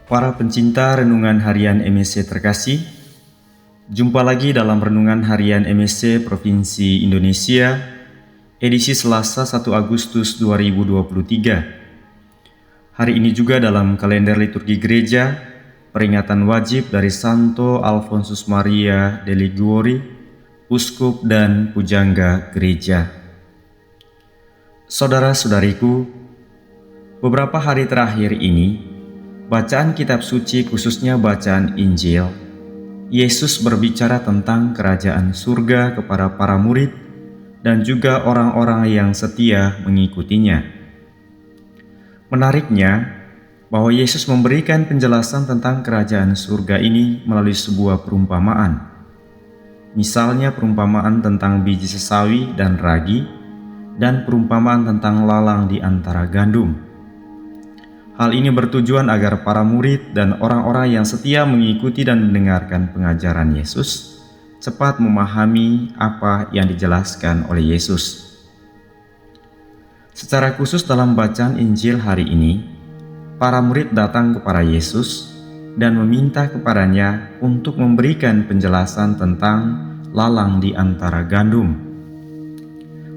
Para pencinta renungan harian MSC terkasih, jumpa lagi dalam renungan harian MSC Provinsi Indonesia, edisi Selasa 1 Agustus 2023. Hari ini juga dalam kalender liturgi gereja, peringatan wajib dari Santo Alfonsus Maria de Liguori, Uskup dan Pujangga Gereja. Saudara-saudariku, beberapa hari terakhir ini, bacaan kitab suci, khususnya bacaan Injil, Yesus berbicara tentang kerajaan surga kepada para murid dan juga orang-orang yang setia mengikutinya. Menariknya, bahwa Yesus memberikan penjelasan tentang kerajaan surga ini melalui sebuah perumpamaan. Misalnya perumpamaan tentang biji sesawi dan ragi, dan perumpamaan tentang lalang di antara gandum. Hal ini bertujuan agar para murid dan orang-orang yang setia mengikuti dan mendengarkan pengajaran Yesus cepat memahami apa yang dijelaskan oleh Yesus. Secara khusus dalam bacaan Injil hari ini, para murid datang kepada Yesus dan meminta kepadanya untuk memberikan penjelasan tentang lalang di antara gandum.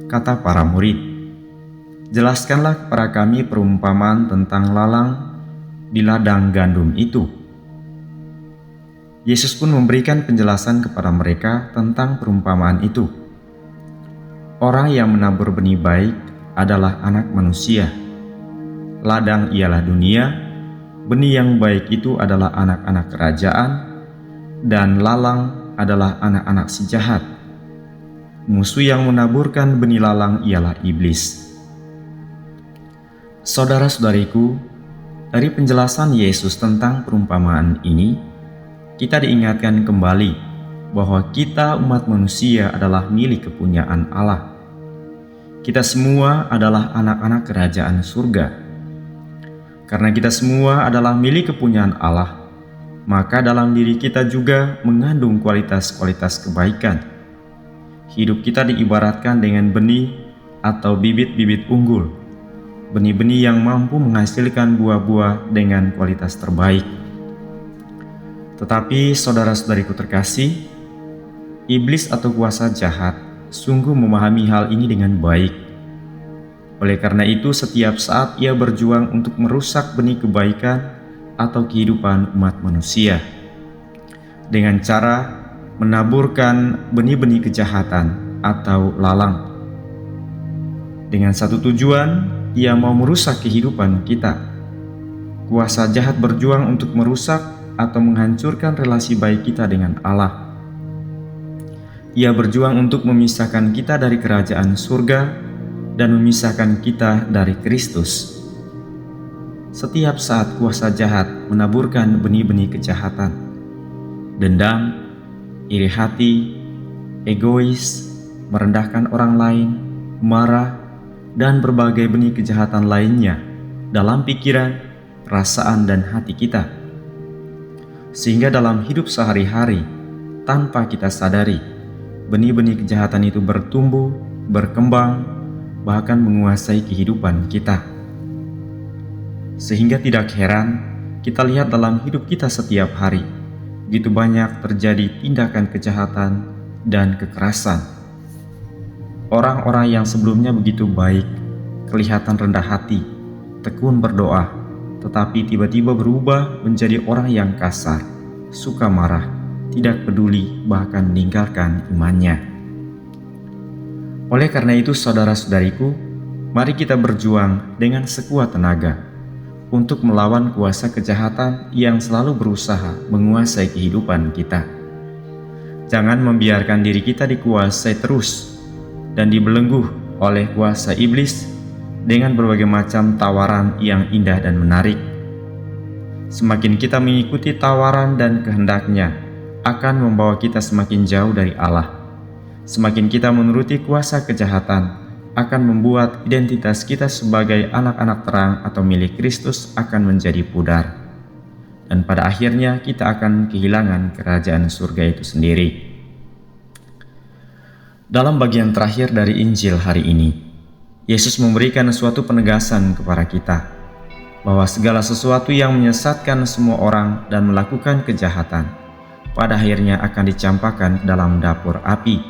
Kata para murid, "Jelaskanlah kepada kami perumpamaan tentang lalang di ladang gandum itu." Yesus pun memberikan penjelasan kepada mereka tentang perumpamaan itu. Orang yang menabur benih baik adalah anak manusia. Ladang ialah dunia, benih yang baik itu adalah anak-anak kerajaan, dan lalang adalah anak-anak si jahat. Musuh yang menaburkan benih lalang ialah iblis. Saudara-saudariku, dari penjelasan Yesus tentang perumpamaan ini, kita diingatkan kembali bahwa kita umat manusia adalah milik kepunyaan Allah. Kita semua adalah anak-anak kerajaan surga. Karena kita semua adalah milik kepunyaan Allah, maka dalam diri kita juga mengandung kualitas-kualitas kebaikan. Hidup kita diibaratkan dengan benih atau bibit-bibit unggul, benih-benih yang mampu menghasilkan buah-buah dengan kualitas terbaik. Tetapi saudara-saudariku terkasih, iblis atau kuasa jahat sungguh memahami hal ini dengan baik. Oleh karena itu, setiap saat ia berjuang untuk merusak benih kebaikan atau kehidupan umat manusia dengan cara menaburkan benih-benih kejahatan atau lalang. Dengan satu tujuan, ia mau merusak kehidupan kita. Kuasa jahat berjuang untuk merusak atau menghancurkan relasi baik kita dengan Allah. Ia berjuang untuk memisahkan kita dari kerajaan surga dan memisahkan kita dari Kristus. Setiap saat kuasa jahat menaburkan benih-benih kejahatan, dendam, iri hati, egois, merendahkan orang lain, marah, dan berbagai benih kejahatan lainnya dalam pikiran, perasaan, dan hati kita. Sehingga dalam hidup sehari-hari, tanpa kita sadari, benih-benih kejahatan itu bertumbuh, berkembang, bahkan menguasai kehidupan kita. Sehingga tidak heran, kita lihat dalam hidup kita setiap hari, begitu banyak terjadi tindakan kejahatan dan kekerasan. Orang-orang yang sebelumnya begitu baik, kelihatan rendah hati, tekun berdoa, tetapi tiba-tiba berubah menjadi orang yang kasar, suka marah, tidak peduli, bahkan meninggalkan imannya. Oleh karena itu, saudara-saudariku, mari kita berjuang dengan sekuat tenaga untuk melawan kuasa kejahatan yang selalu berusaha menguasai kehidupan kita. Jangan membiarkan diri kita dikuasai terus dan dibelenggu oleh kuasa iblis dengan berbagai macam tawaran yang indah dan menarik. Semakin kita mengikuti tawaran dan kehendaknya, akan membawa kita semakin jauh dari Allah. Semakin kita menuruti kuasa kejahatan, akan membuat identitas kita sebagai anak-anak terang atau milik Kristus akan menjadi pudar. Dan pada akhirnya kita akan kehilangan kerajaan surga itu sendiri. Dalam bagian terakhir dari Injil hari ini, Yesus memberikan suatu penegasan kepada kita bahwa segala sesuatu yang menyesatkan semua orang dan melakukan kejahatan, pada akhirnya akan dicampakkan ke dalam dapur api,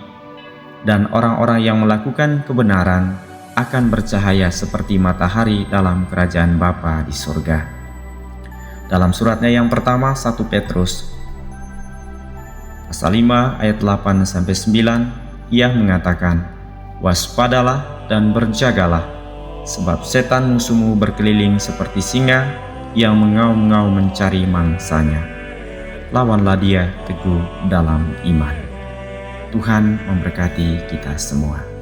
dan orang-orang yang melakukan kebenaran akan bercahaya seperti matahari dalam kerajaan Bapa di surga. Dalam suratnya yang pertama, 1 Petrus pasal 5 ayat 8-9, ia mengatakan, "Waspadalah dan berjagalah, sebab setan musuhmu berkeliling seperti singa yang mengaum-ngaum mencari mangsanya. Lawanlah dia teguh dalam iman." Tuhan memberkati kita semua.